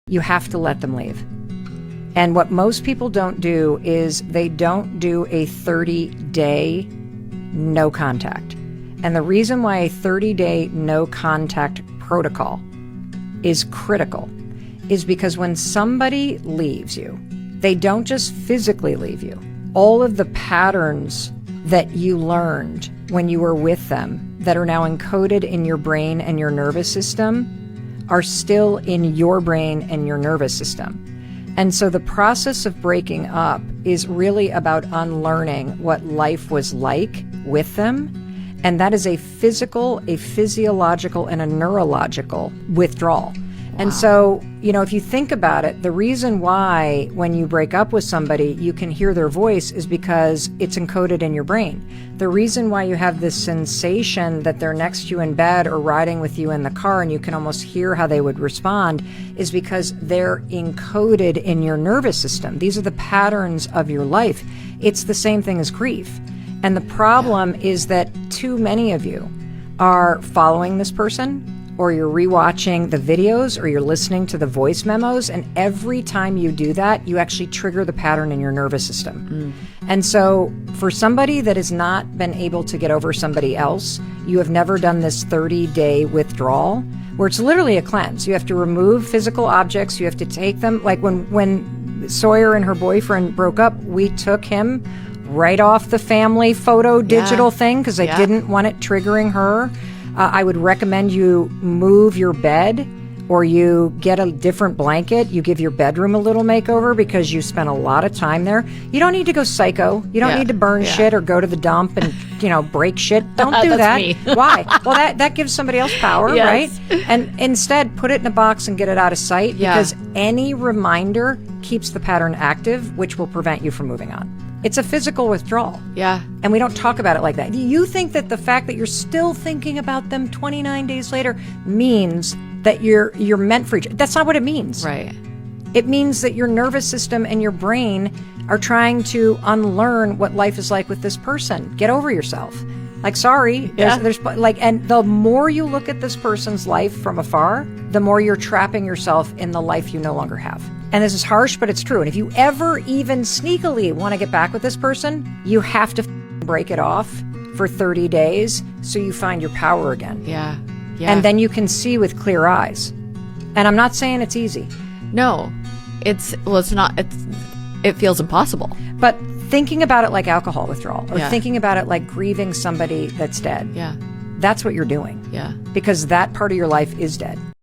You have to let them leave. And what most people don't do is they don't do a 30-day no contact. And the reason why a 30-day no contact protocol is critical is because when somebody leaves you, they don't just physically leave you. All of the patterns that you learned when you were with them that are now encoded in your brain and your nervous system are still in your brain and your nervous system. And so the process of breaking up is really about unlearning what life was like with them. And that is a physical, a physiological, and a neurological withdrawal. Wow. And so, if you think about it, the reason why when you break up with somebody, you can hear their voice is because it's encoded in your brain. The reason why you have this sensation that they're next to you in bed or riding with you in the car and you can almost hear how they would respond is because they're encoded in your nervous system. These are the patterns of your life. It's the same thing as grief. And the problem is that too many of you are following this person, or you're rewatching the videos, or you're listening to the voice memos, and every time you do that, you actually trigger the pattern in your nervous system. And so for somebody that has not been able to get over somebody else, you have never done this 30-day withdrawal, where it's literally a cleanse. You have to remove physical objects, you have to take them, like when Sawyer and her boyfriend broke up, we took him right off the family photo digital thing because I didn't want it triggering her. I would recommend you move your bed or you get a different blanket. You give your bedroom a little makeover because you spent a lot of time there. You don't need to go psycho. You don't need to burn shit or go to the dump and, break shit. Don't do that. Me. Why? Well, that gives somebody else power, right? And instead, put it in a box and get it out of sight because any reminder keeps the pattern active, which will prevent you from moving on. It's a physical withdrawal. Yeah. And we don't talk about it like that. You think that the fact that you're still thinking about them 29 days later means that you're meant for each other. That's not what it means. Right. It means that your nervous system and your brain are trying to unlearn what life is like with this person. Get over yourself. Like, sorry. There's and the more you look at this person's life from afar, the more you're trapping yourself in the life you no longer have. And this is harsh, but it's true. And if you ever even sneakily want to get back with this person, you have to break it off for 30 days so you find your power again. Yeah. And then you can see with clear eyes. And I'm not saying it's easy. No. It's not. It feels impossible. But thinking about it like alcohol withdrawal or thinking about it like grieving somebody that's dead. Yeah. That's what you're doing. Yeah. Because that part of your life is dead.